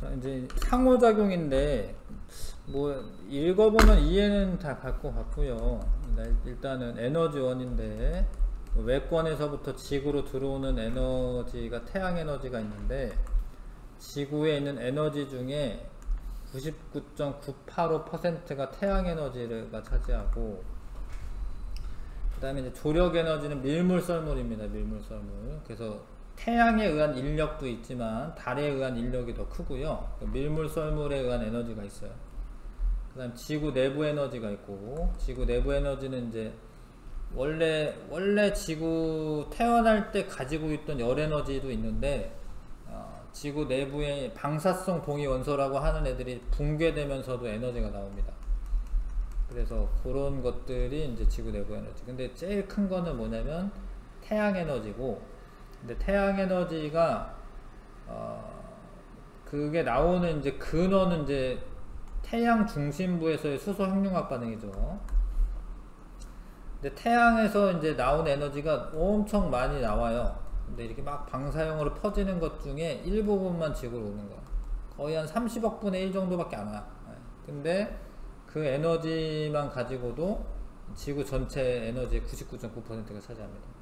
자, 이제 상호작용인데 뭐 읽어보면 이해는 다 갈 것 같고요. 일단은 에너지원인데 외권에서부터 지구로 들어오는 에너지가 태양 에너지가 있는데, 지구에 있는 에너지 중에 99.985%가 태양 에너지가 차지하고, 그 다음에 이제 조력 에너지는 밀물썰물입니다. 밀물썰물. 그래서 태양에 의한 인력도 있지만 달에 의한 인력이 더 크고요. 밀물썰물에 의한 에너지가 있어요. 그 다음 지구 내부 에너지가 있고, 지구 내부 에너지는 이제 원래 지구 태어날 때 가지고 있던 열 에너지도 있는데, 지구 내부에 방사성 동위 원소라고 하는 애들이 붕괴되면서도 에너지가 나옵니다. 그래서 그런 것들이 이제 지구 내부 에너지. 근데 제일 큰 거는 뭐냐면 태양 에너지고, 근데 태양 에너지가 그게 나오는 이제 근원은 이제 태양 중심부에서의 수소 핵융합 반응이죠. 근데 태양에서 이제 나온 에너지가 엄청 많이 나와요. 근데 이렇게 막 방사형으로 퍼지는 것 중에 일부분만 지구로 오는 거야. 거의 한 30억 분의 1 정도밖에 안 와. 근데 그 에너지만 가지고도 지구 전체 에너지의 99.9%가 차지합니다.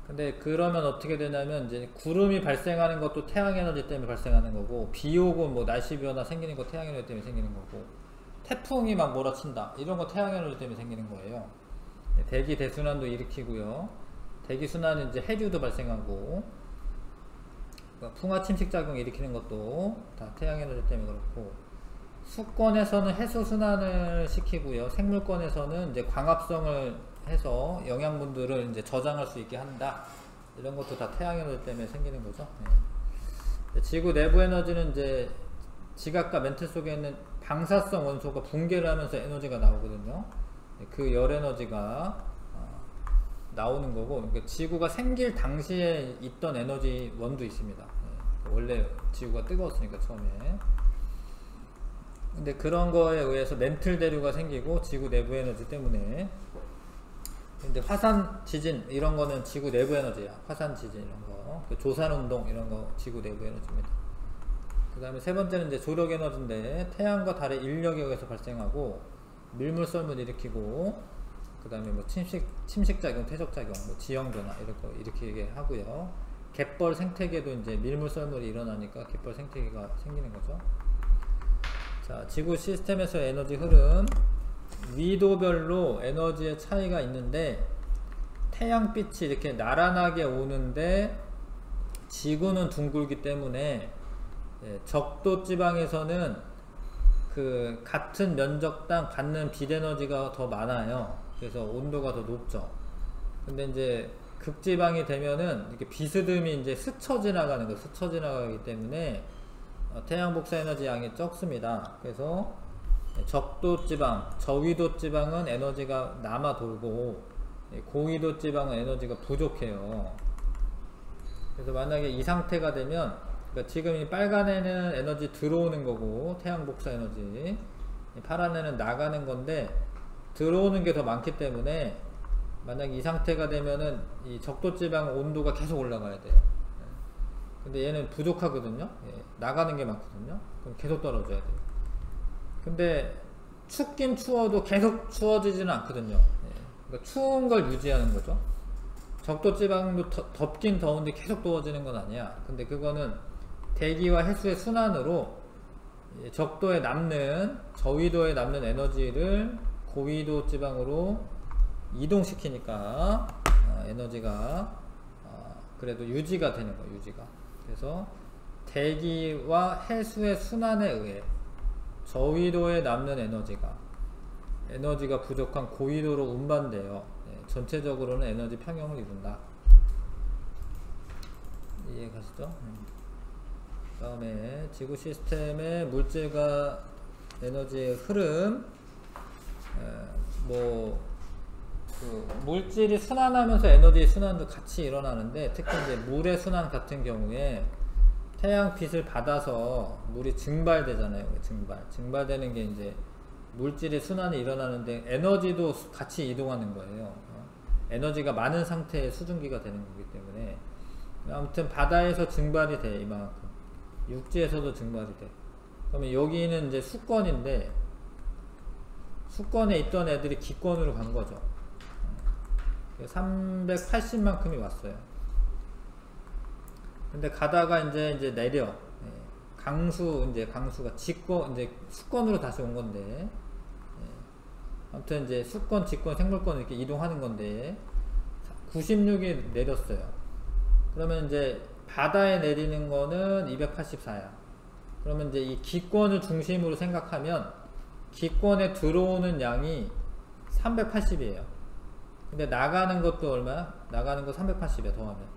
근데 그러면 어떻게 되냐면, 이제 구름이 발생하는 것도 태양 에너지 때문에 발생하는 거고, 비 오고 뭐 날씨 변화 생기는 거 태양 에너지 때문에 생기는 거고, 태풍이 막 몰아친다 이런 거 태양 에너지 때문에 생기는 거예요. 대기 대순환도 일으키고요. 대기 순환은 이제 해류도 발생하고, 풍화 침식 작용 일으키는 것도 다 태양 에너지 때문에 그렇고, 수권에서는 해수 순환을 시키고요. 생물권에서는 이제 광합성을 해서 영양분들을 이제 저장할 수 있게 한다. 이런 것도 다 태양 에너지 때문에 생기는 거죠. 네. 지구 내부 에너지는 이제 지각과 멘틀 속에 있는 방사성 원소가 붕괴를 하면서 에너지가 나오거든요. 그 열 에너지가 나오는 거고, 그러니까 지구가 생길 당시에 있던 에너지 원도 있습니다. 원래 지구가 뜨거웠으니까 처음에. 근데 그런 거에 의해서 멘틀 대류가 생기고, 지구 내부 에너지 때문에. 근데 화산 지진 이런 거는 지구 내부 에너지야. 화산 지진 이런 거, 조산 운동 이런 거 지구 내부 에너지입니다. 그 다음에 세 번째는 이제 조력 에너지인데, 태양과 달의 인력에 의해서 발생하고 밀물썰물 일으키고, 그 다음에 뭐 침식작용, 퇴적작용, 뭐 지형변화 이런 거 이렇게 하고요. 갯벌 생태계도 이제 밀물썰물이 일어나니까 갯벌 생태계가 생기는 거죠. 자, 지구 시스템에서의 에너지 흐름. 위도별로 에너지의 차이가 있는데, 태양빛이 이렇게 나란하게 오는데 지구는 둥글기 때문에 적도 지방에서는 그 같은 면적당 받는 빛 에너지가 더 많아요. 그래서 온도가 더 높죠. 근데 이제 극지방이 되면은 이렇게 비스듬히 이제 스쳐 지나가는 거, 스쳐 지나가기 때문에 태양 복사 에너지 양이 적습니다. 그래서 적도 지방, 저위도 지방은 에너지가 남아 돌고, 고위도 지방은 에너지가 부족해요. 그래서 만약에 이 상태가 되면, 그러니까 지금 이 빨간에는 에너지 들어오는 거고 태양 복사 에너지, 파란에는 나가는 건데 들어오는 게 더 많기 때문에, 만약 이 상태가 되면은 이 적도 지방 온도가 계속 올라가야 돼요. 근데 얘는 부족하거든요. 나가는 게 많거든요. 그럼 계속 떨어져야 돼요. 근데 춥긴 추워도 계속 추워지지는 않거든요. 그러니까 추운 걸 유지하는 거죠. 적도 지방도 덥긴 더운데 계속 더워지는 건 아니야. 근데 그거는 대기와 해수의 순환으로 적도에 남는, 저위도에 남는 에너지를 고위도 지방으로 이동시키니까 에너지가 그래도 유지가 되는 거예요. 유지가. 그래서 대기와 해수의 순환에 의해 저위도에 남는 에너지가 부족한 고위도로 운반돼요. 전체적으로는 에너지 평형을 이룬다. 이해가시죠? 다음에 지구 시스템의 물질과 에너지의 흐름. 그 물질이 순환하면서 에너지 순환도 같이 일어나는데, 특히 이제 물의 순환 같은 경우에 태양빛을 받아서 물이 증발되잖아요. 증발되는 게 이제 물질의 순환이 일어나는데, 에너지도 같이 이동하는 거예요. 에너지가 많은 상태의 수증기가 되는 거기 때문에. 아무튼 바다에서 증발이 돼, 이만큼. 육지에서도 증발이 돼. 그러면 여기는 이제 수권인데 수권에 있던 애들이 기권으로 간 거죠. 380만큼이 왔어요. 근데 가다가 이제 내려. 강수가 직권, 이제 수권으로 다시 온 건데. 아무튼 이제 수권, 직권, 생물권 이렇게 이동하는 건데 96이 내렸어요. 그러면 이제 바다에 내리는 거는 284야. 그러면 이제 이 기권을 중심으로 생각하면 기권에 들어오는 양이 380이에요. 근데 나가는 것도 얼마야? 나가는 거 380이야, 더하면.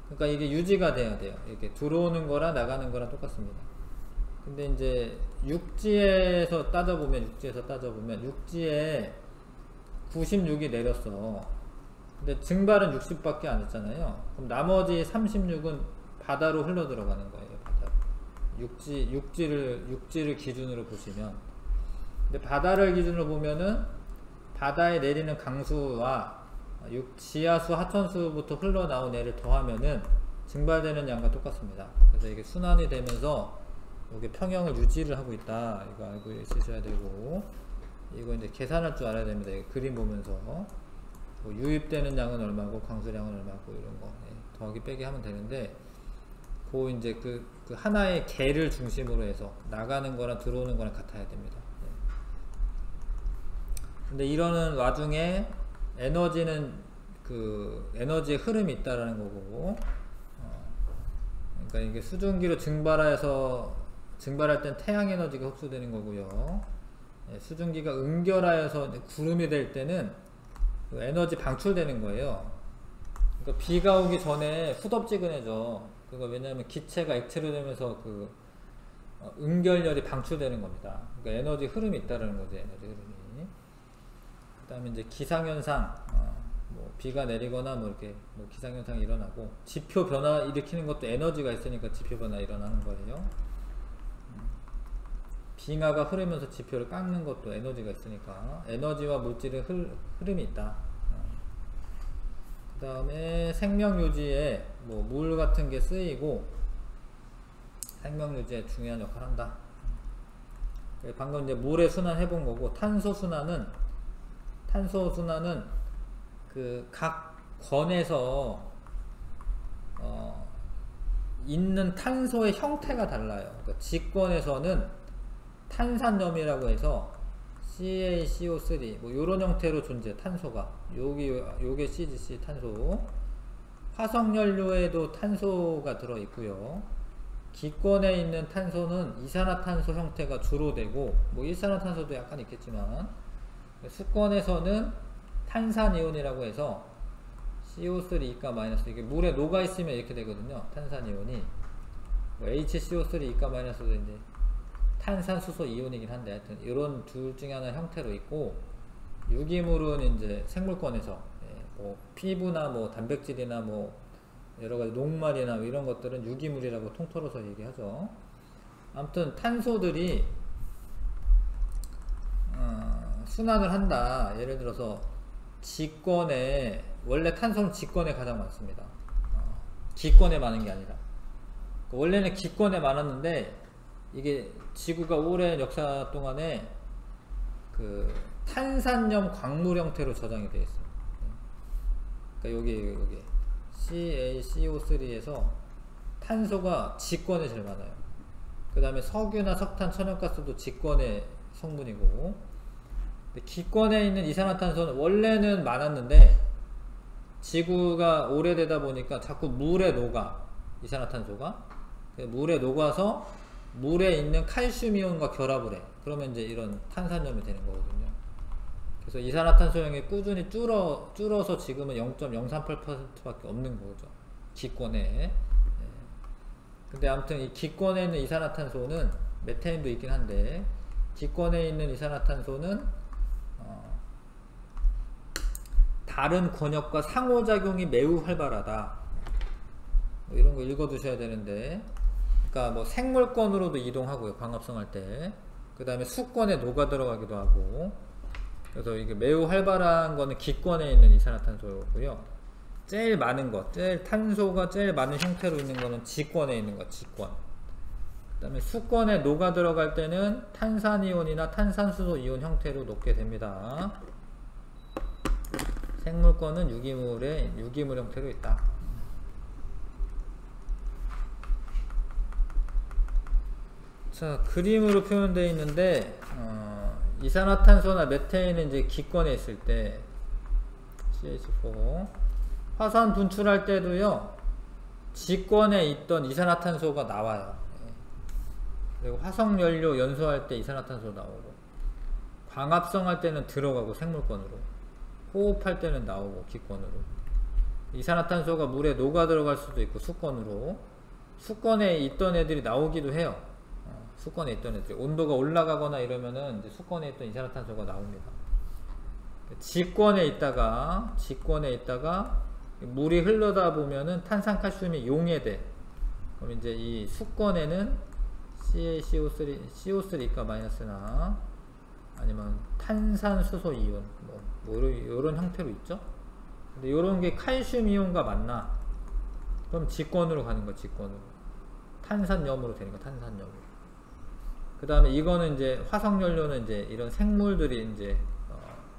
그러니까 이게 유지가 돼야 돼요. 이렇게 들어오는 거랑 나가는 거랑 똑같습니다. 근데 이제 육지에서 따져보면 육지에 96이 내렸어. 근데 증발은 60밖에 안 했잖아요. 그럼 나머지 36은 바다로 흘러 들어가는 거예요. 바다. 육지를 기준으로 보시면. 근데 바다를 기준으로 보면은 바다에 내리는 강수와 지하수, 하천수부터 흘러나온 애를 더하면은 증발되는 양과 똑같습니다. 그래서 이게 순환이 되면서 여기 평형을 유지를 하고 있다. 이거 알고 있으셔야 되고, 이거 이제 계산할 줄 알아야 됩니다. 그림 보면서 뭐 유입되는 양은 얼마고 강수량은 얼마고 이런 거 더하기 빼기 하면 되는데, 그 이제 그 하나의 개를 중심으로 해서 나가는 거랑 들어오는 거랑 같아야 됩니다. 근데 이러는 와중에 에너지는 그 에너지의 흐름이 있다라는 거고, 그러니까 이게 수증기로 증발할 땐 태양 에너지가 흡수되는 거고요. 수증기가 응결하여서 구름이 될 때는 그 에너지 방출되는 거예요. 그러니까 비가 오기 전에 후덥지근해져. 그거 왜냐하면 기체가 액체로 되면서 그 응결열이 방출되는 겁니다. 그러니까 에너지 흐름이 있다라는 거죠. 에너지 흐름이. 그 다음에 이제 기상현상, 뭐 비가 내리거나 뭐 이렇게 뭐 기상현상이 일어나고, 지표 변화 일으키는 것도 에너지가 있으니까 지표 변화 일어나는 거예요. 빙하가 흐르면서 지표를 깎는 것도 에너지가 있으니까 에너지와 물질의 흐름이 있다. 그 다음에 생명유지에 뭐 물 같은 게 쓰이고 생명유지에 중요한 역할을 한다. 방금 이제 물의 순환 해본 거고, 탄소 순환은 그 각 권에서 있는 탄소의 형태가 달라요. 그러니까 직권에서는 탄산염이라고 해서 CaCO3 뭐 요런 형태로 존재해. 탄소가 요게 CGC 탄소. 화석연료에도 탄소가 들어 있고요. 기권에 있는 탄소는 이산화탄소 형태가 주로 되고, 뭐 일산화탄소도 약간 있겠지만, 수권에서는 탄산이온이라고 해서 CO3 이가 마이너스, 이게 물에 녹아 있으면 이렇게 되거든요. 탄산이온이 뭐 HCO3 이가 마이너스도 이제 탄산수소 이온이긴 한데, 하여튼 이런 둘 중에 하나 형태로 있고, 유기물은 이제 생물권에서 뭐 피부나 뭐 단백질이나 뭐 여러가지 녹말이나 뭐 이런 것들은 유기물이라고 통틀어서 얘기하죠. 아무튼 탄소들이 순환을 한다. 예를 들어서 직권에, 원래 탄소는 직권에 가장 많습니다. 기권에 많은 게 아니라. 원래는 기권에 많았는데, 이게 지구가 오랜 역사 동안에 그 탄산염 광물 형태로 저장이 되어 있어요. 그러니까 여기 CaCO3에서 탄소가 직권에 제일 많아요. 그 다음에 석유나 석탄, 천연가스도 직권의 성분이고, 기권에 있는 이산화탄소는 원래는 많았는데 지구가 오래되다 보니까 자꾸 물에 녹아. 이산화탄소가 물에 녹아서 물에 있는 칼슘이온과 결합을 해. 그러면 이제 이런 탄산염이 되는 거거든요. 그래서 이산화탄소량이 꾸준히 줄어서 지금은 0.038%밖에 없는 거죠. 기권에. 근데 아무튼 이 기권에 있는 이산화탄소는 메테인도 있긴 한데, 기권에 있는 이산화탄소는 다른 권역과 상호작용이 매우 활발하다. 뭐 이런 거 읽어 두셔야 되는데, 그러니까 뭐 생물권으로도 이동하고요. 광합성할 때. 그 다음에 수권에 녹아 들어가기도 하고. 그래서 이게 매우 활발한 거는 기권에 있는 이산화탄소고요. 제일 많은 것, 탄소가 제일 많은 형태로 있는 거는 지권에 있는 거, 지권. 그 다음에 수권에 녹아 들어갈 때는 탄산이온이나 탄산수소 이온 형태로 녹게 됩니다. 생물권은 유기물 형태로 있다. 자, 그림으로 표현되어 있는데, 이산화탄소나 메테인은 이제 기권에 있을 때, CH4. 화산 분출할 때도요, 지권에 있던 이산화탄소가 나와요. 그리고 화석연료 연소할 때 이산화탄소 나오고, 광합성 할 때는 들어가고 생물권으로, 호흡할 때는 나오고 기권으로. 이산화탄소가 물에 녹아 들어갈 수도 있고 수권으로. 수권에 있던 애들이 나오기도 해요. 수권에 있던 애들이 온도가 올라가거나 이러면은 이제 수권에 있던 이산화탄소가 나옵니다. 지권에 있다가 물이 흘러다 보면은 탄산칼슘이 용해돼. 그럼 이제 이 수권에는 CaCO3가 마이너스나 아니면 탄산수소 이온 뭐 이런 형태로 있죠. 근데 이런 게 칼슘 이온과 만나. 그럼 지권으로 가는 거, 지권으로. 탄산염으로 되니까 탄산염으로. 그 다음에 이거는 이제 화석연료는 이제 이런 생물들이 이제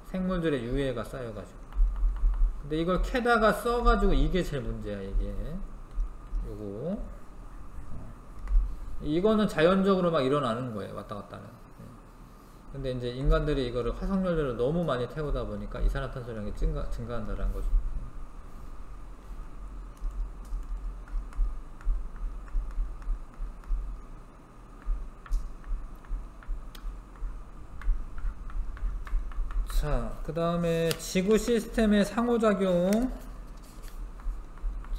생물들의 유해가 쌓여가지고. 근데 이걸 캐다가 써가지고 이게 제일 문제야, 이게. 요거. 이거는 자연적으로 막 일어나는 거예요, 왔다 갔다는. 근데 이제 인간들이 이거를 화석연료를 너무 많이 태우다 보니까 이산화탄소량이 증가한다는 거죠. 자, 그 다음에 지구 시스템의 상호작용.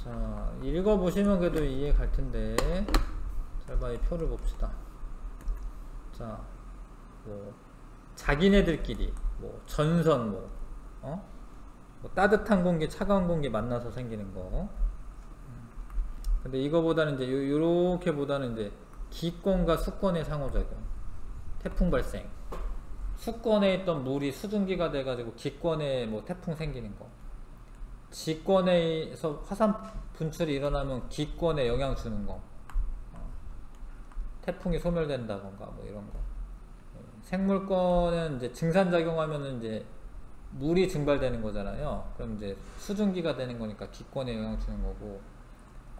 자, 읽어보시면 그래도 이해 갈 텐데. 잘 봐, 이 표를 봅시다. 자, 뭐, 자기네들끼리, 뭐, 전선, 뭐 따뜻한 공기, 차가운 공기 만나서 생기는 거. 근데 이거보다는 이제, 요렇게 보다는 이제, 기권과 수권의 상호작용. 태풍 발생. 수권에 있던 물이 수증기가 돼가지고 기권에 뭐 태풍 생기는 거. 지권에서 화산 분출이 일어나면 기권에 영향 주는 거. 태풍이 소멸된다던가 뭐 이런 거. 생물권은 이제 증산작용하면은 이제 물이 증발되는 거잖아요. 그럼 이제 수증기가 되는 거니까 기권에 영향 주는 거고.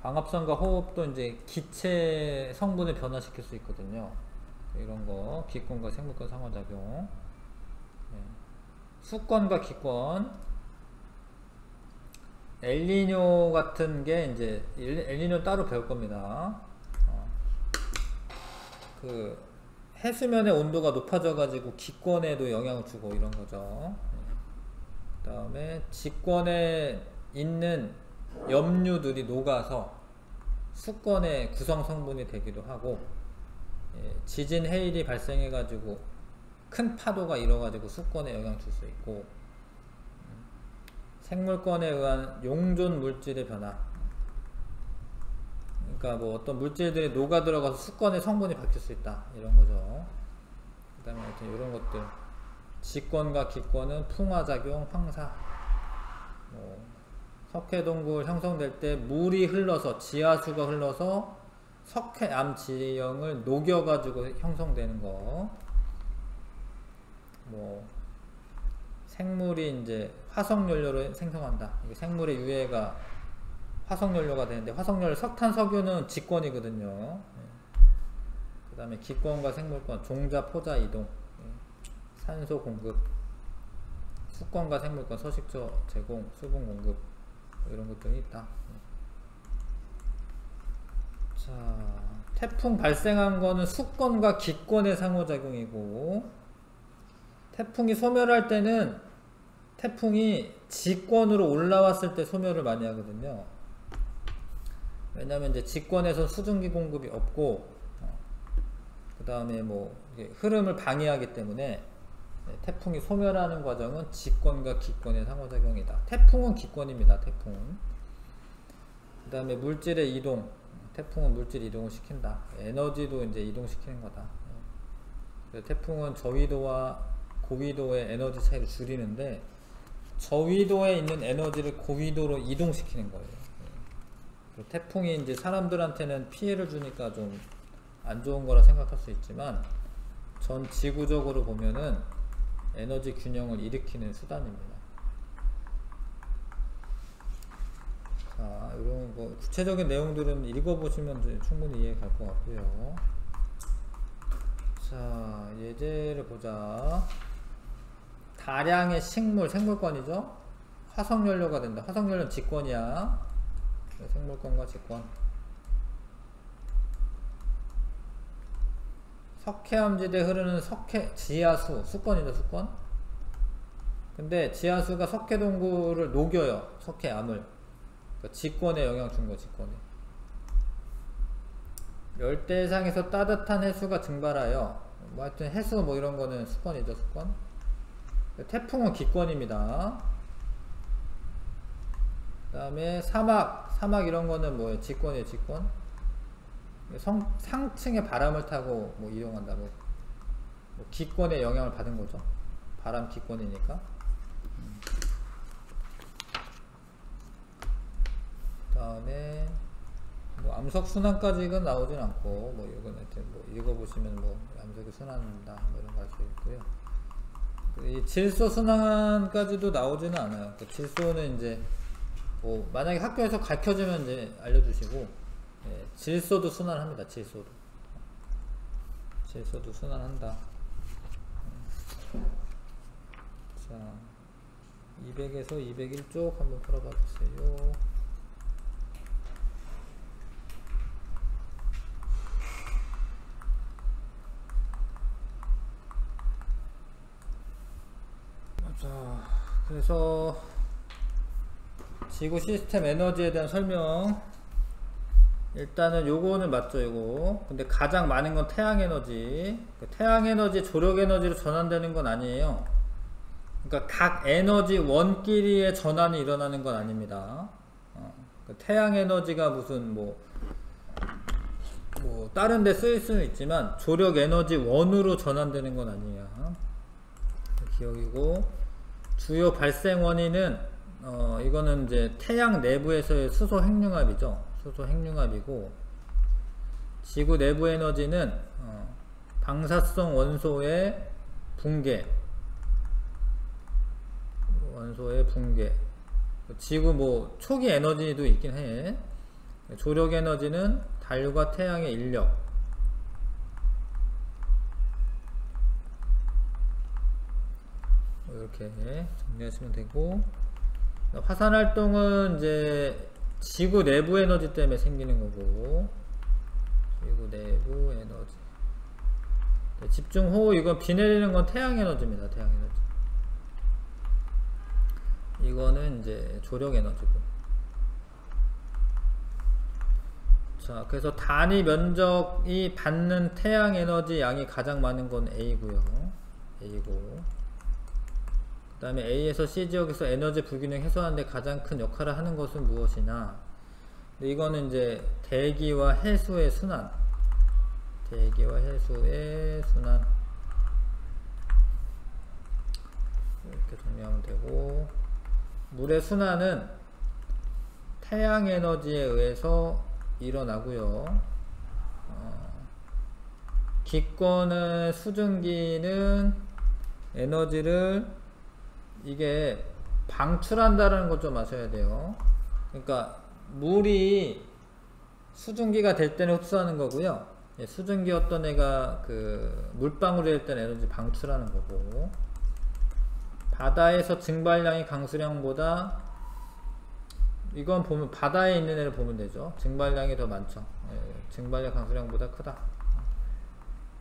광합성과 호흡도 이제 기체 성분을 변화시킬 수 있거든요. 이런 거, 기권과 생물권 상호작용. 수권과 기권. 엘니뇨 같은 게 이제, 엘니뇨 따로 배울 겁니다. 그, 해수면의 온도가 높아져가지고 기권에도 영향을 주고 이런 거죠. 그 다음에 지권에 있는 염류들이 녹아서 수권의 구성 성분이 되기도 하고, 지진 해일이 발생해가지고 큰 파도가 일어가지고 수권에 영향 줄 수 있고, 생물권에 의한 용존 물질의 변화. 그러니까 뭐 어떤 물질들이 녹아 들어가서 수권의 성분이 바뀔 수 있다, 이런 거죠. 그 다음에 하여튼 이런 것들. 지권과 기권은 풍화작용, 황사. 뭐 석회동굴 형성될 때 물이 흘러서, 지하수가 흘러서 석회암 지형을 녹여가지고 형성되는 거. 뭐 생물이 이제 화석연료를 생성한다. 생물의 유해가 화석연료가 되는데, 화석연료 석탄, 석유는 지권이거든요. 그 다음에 기권과 생물권, 종자, 포자 이동, 산소 공급, 수권과 생물권, 서식처 제공, 수분 공급, 이런 것들이 있다. 자, 태풍 발생한 거는 수권과 기권의 상호작용이고, 태풍이 소멸할 때는 태풍이 지권으로 올라왔을 때 소멸을 많이 하거든요. 왜냐면 이제 지권에서 수증기 공급이 없고, 그 다음에 뭐 흐름을 방해하기 때문에 태풍이 소멸하는 과정은 지권과 기권의 상호작용이다. 태풍은 기권입니다. 태풍. 그 다음에 물질의 이동. 태풍은 물질 이동을 시킨다. 에너지도 이제 이동시키는 거다. 태풍은 저위도와 고위도의 에너지 차이를 줄이는데, 저위도에 있는 에너지를 고위도로 이동시키는 거예요. 태풍이 이제 사람들한테는 피해를 주니까 좀 안 좋은 거라 생각할 수 있지만 전 지구적으로 보면은 에너지 균형을 일으키는 수단입니다. 자, 이런 거 구체적인 내용들은 읽어보시면 충분히 이해 갈 것 같고요. 자, 예제를 보자. 다량의 식물, 생물권이죠. 화석연료가 된다. 화석연료는 직권이야. 생물권과 직권. 석회암지대에 흐르는 지하수, 수권이죠, 수권. 근데 지하수가 석회동굴을 녹여요. 석회암을. 그러니까 직권에 영향 준 거, 직권에. 열대상에서 따뜻한 해수가 증발하여, 뭐 하여튼 해수 뭐 이런 거는 수권이죠, 수권. 태풍은 기권입니다. 그 다음에 사막 이런 거는 뭐예요? 직권이에요, 직권. 상층의 바람을 타고 뭐 이용한다. 뭐 기권에 영향을 받은 거죠. 바람 기권이니까. 그 다음에 뭐 암석 순환까지는 나오진 않고, 뭐 이건 하여튼 뭐 읽어보시면 뭐 암석이 순환한다 뭐 이런 거 알 수 있고요. 이 질소 순환까지도 나오지는 않아요. 그 질소는 이제 뭐 만약에 학교에서 가르쳐주면 이제 알려주시고, 예, 질소도 순환합니다. 질소도 순환한다. 자, 200에서 201쪽 한번 풀어봐 주세요. 자, 그래서 지구 시스템 에너지에 대한 설명. 일단은 요거는 맞죠, 요거. 근데 가장 많은 건 태양에너지. 태양에너지 조력에너지로 전환되는 건 아니에요. 그러니까 각 에너지 원끼리의 전환이 일어나는 건 아닙니다. 태양에너지가 무슨 뭐 다른 데 쓰일 수는 있지만 조력에너지 원으로 전환되는 건 아니에요. 기억이고, 주요 발생 원인은 이거는 이제 태양 내부에서의 수소 핵융합이죠. 수소 핵융합이고, 지구 내부 에너지는 방사성 원소의 붕괴, 지구 뭐 초기 에너지도 있긴 해. 조력 에너지는 달과 태양의 인력, 이렇게 정리하시면 되고, 화산 활동은 이제 지구 내부 에너지 때문에 생기는 거고, 지구 내부 에너지. 집중호우, 이건 비 내리는 건 태양 에너지입니다. 태양 에너지. 이거는 이제 조력 에너지고. 자, 그래서 단위 면적이 받는 태양 에너지 양이 가장 많은 건 A고요. A고. 그 다음에 A에서 C 지역에서 에너지 불균형 해소하는 데 가장 큰 역할을 하는 것은 무엇이냐. 근데 이거는 이제 대기와 해수의 순환. 대기와 해수의 순환. 이렇게 정리하면 되고, 물의 순환은 태양 에너지에 의해서 일어나고요. 기권의 수증기는 에너지를 이게 방출한다는 걸 좀 아셔야 돼요. 그러니까 물이 수증기가 될 때는 흡수하는 거고요. 수증기였던 애가 그 물방울이 될 때는 에너지 방출하는 거고, 바다에서 증발량이 강수량보다, 이건 보면 바다에 있는 애를 보면 되죠. 증발량이 더 많죠. 증발량 강수량보다 크다.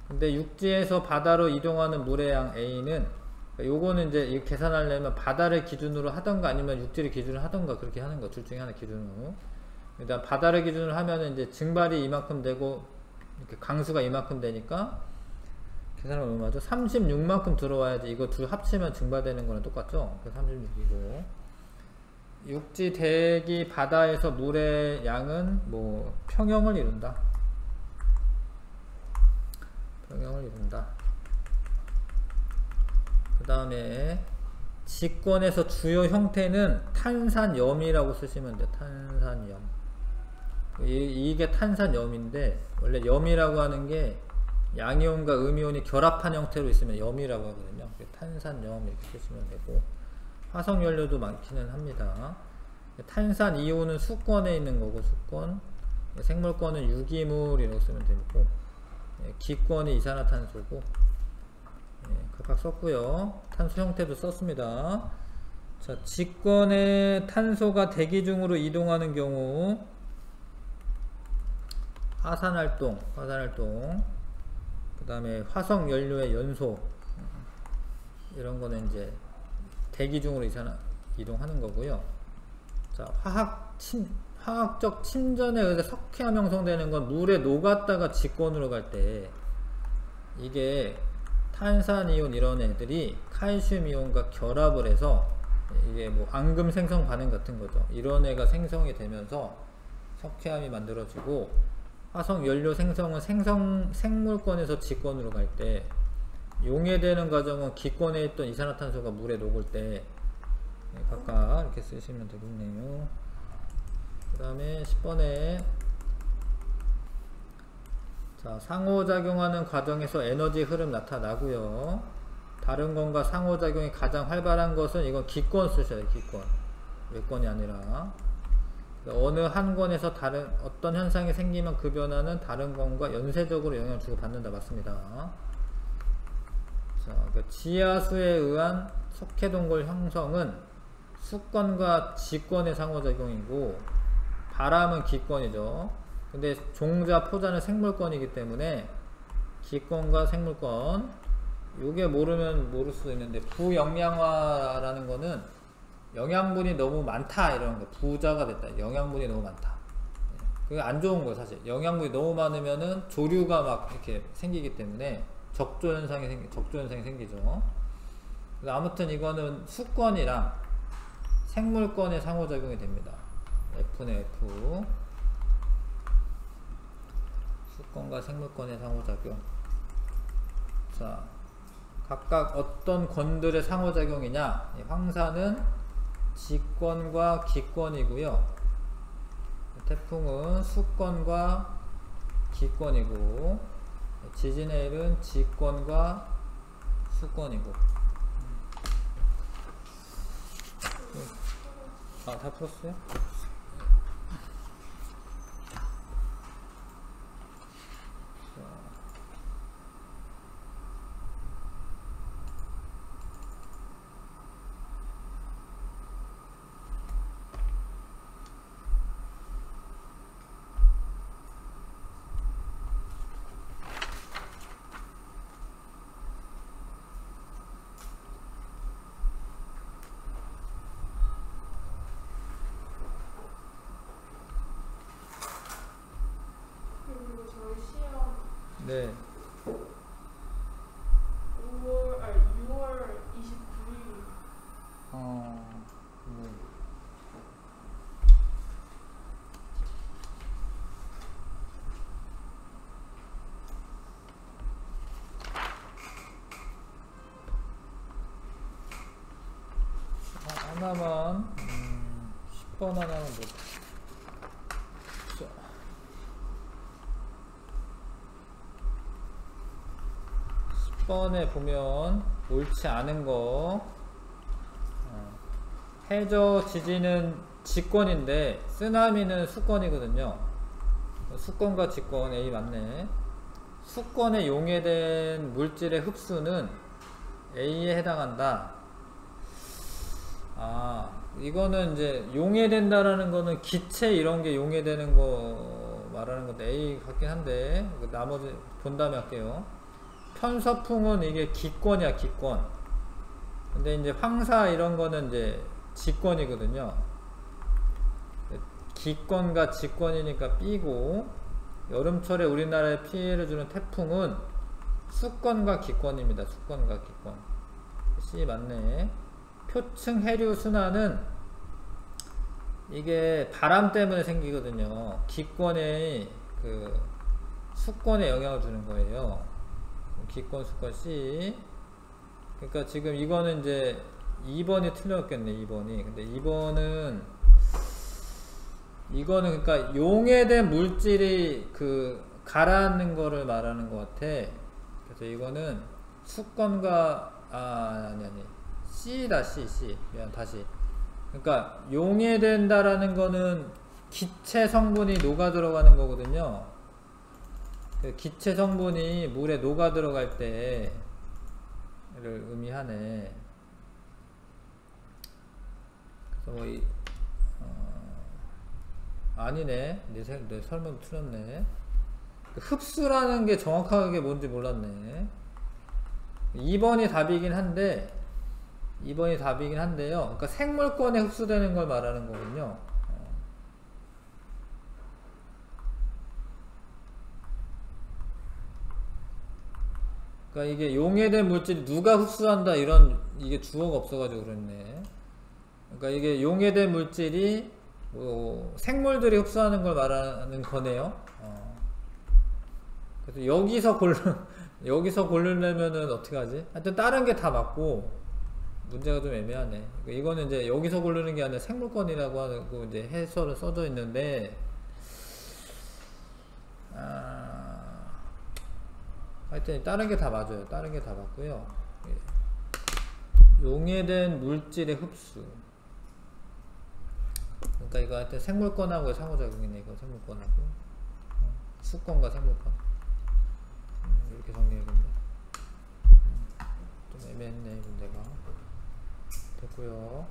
근데 육지에서 바다로 이동하는 물의 양 A는, 요거는 이제 계산하려면 바다를 기준으로 하던가 아니면 육지를 기준으로 하던가 그렇게 하는 거, 둘 중에 하나 기준으로. 일단 바다를 기준으로 하면은 이제 증발이 이만큼 되고 이렇게 강수가 이만큼 되니까 계산하면 얼마죠? 36만큼 들어와야지 이거 둘 합치면 증발되는 거랑 똑같죠? 그래서 36이고, 육지, 대기, 바다에서 물의 양은 뭐 평형을 이룬다. 평형을 이룬다. 그 다음에 직권에서 주요 형태는 탄산염이라고 쓰시면 돼요. 탄산염. 이게 탄산염인데, 원래 염이라고 하는 게 양이온과 음이온이 결합한 형태로 있으면 염이라고 하거든요. 탄산염 이렇게 쓰시면 되고, 화석연료도 많기는 합니다. 탄산 이온은 수권에 있는 거고, 수권. 생물권은 유기물이라고 쓰면 되고, 기권이 이산화탄소고, 각각 썼고요. 탄소 형태도 썼습니다. 자, 직권의 탄소가 대기 중으로 이동하는 경우 화산활동, 그 다음에 화석연료의 연소, 이런 거는 이제 대기 중으로 이동하는 거고요. 자, 화학적 침전에 의해서 석회암 형성되는 건 물에 녹았다가 직권으로 갈 때, 이게 탄산이온 이런 애들이 칼슘 이온과 결합을 해서, 이게 뭐 앙금 생성 반응 같은 거죠. 이런 애가 생성이 되면서 석회암이 만들어지고, 화석연료 생성은 생물권에서 직권으로 갈 때, 용해되는 과정은 기권에 있던 이산화탄소가 물에 녹을 때, 각각 이렇게 쓰시면 되겠네요. 그 다음에 10번에, 자, 상호작용하는 과정에서 에너지 흐름 나타나고요. 다른 건과 상호작용이 가장 활발한 것은, 이건 기권 쓰셔야 돼요. 기권, 외권이 아니라. 어느 한 권에서 다른 어떤 현상이 생기면 그 변화는 다른 권과 연쇄적으로 영향을 주고 받는다. 맞습니다. 자, 그러니까 지하수에 의한 석회동굴 형성은 수권과 직권의 상호작용이고, 바람은 기권이죠. 근데 종자, 포자는 생물권이기 때문에 기권과 생물권, 요게 모르면 모를 수도 있는데, 부영양화라는 거는 영양분이 너무 많다 이런 거, 부자가 됐다, 영양분이 너무 많다, 그게 안 좋은 거예요. 사실 영양분이 너무 많으면은 조류가 막 이렇게 생기기 때문에 적조 현상이 생기죠. 아무튼 이거는 수권이랑 생물권의 상호작용이 됩니다. F네, F. 수권과 생물권의 상호작용. 자, 각각 어떤 권들의 상호작용이냐. 황사는 직권과 기권이고요. 태풍은 수권과 기권이고, 지진의 일은 직권과 수권이고. 아, 다 풀었어요? 네. 6월 29일. 하나만, 10번 하나만 뭐. 10번에 보면 옳지 않은 거, 해저 지진은 직권인데 쓰나미는 수권이거든요. 수권과 직권, A 맞네. 수권에 용해된 물질의 흡수는 A에 해당한다. 아, 이거는 이제 용해된다라는 거는 기체 이런 게 용해되는 거 말하는 건데 A 같긴 한데, 나머지 본 다음에 할게요. 편서풍은 이게 기권이야, 기권. 근데 이제 황사 이런 거는 이제 직권이거든요. 기권과 직권이니까 B고, 여름철에 우리나라에 피해를 주는 태풍은 수권과 기권입니다. 수권과 기권. C 맞네. 표층 해류 순환은 이게 바람 때문에 생기거든요. 기권에 수권에 영향을 주는 거예요. 기권, 수권 C. 그러니까 지금 이거는 이제 2번이 틀렸겠네. 2번이. 근데 2번은 이거는 그러니까 용해된 물질이 그 가라앉는 거를 말하는 것 같아. 그래서 이거는 수건과 아니 C다. C 미안 다시. 그러니까 용해된다라는 거는 기체 성분이 녹아 들어가는 거거든요. 그 기체 성분이 물에 녹아 들어갈 때를 의미하네. 그래서 뭐 아니네. 내 설명 틀렸네. 그 흡수라는 게 정확하게 뭔지 몰랐네. 2번이 답이긴 한데 2번이 답이긴 한데요. 그러니까 생물권에 흡수되는 걸 말하는 거군요. 그러니까 이게 용해된 물질이 누가 흡수한다 이런 이게 주어가 없어가지고 그랬네. 그러니까 이게 용해된 물질이 뭐 생물들이 흡수하는 걸 말하는 거네요. 그래서 여기서 고르려면은 어떻게 하지? 하여튼 다른 게 다 맞고 문제가 좀 애매하네. 그러니까 이거는 이제 여기서 고르는 게 아니라 생물권이라고 하고 이제 해설은 써져 있는데 하여튼 다른 게 다 맞아요. 다른 게 다 맞고요. 용해된 물질의 흡수. 그러니까 이거 하여튼 생물권하고 상호작용이네. 이거 생물권하고 수권과 생물권. 이렇게 정리해야겠네. 좀 애매했네 문제가. 됐고요.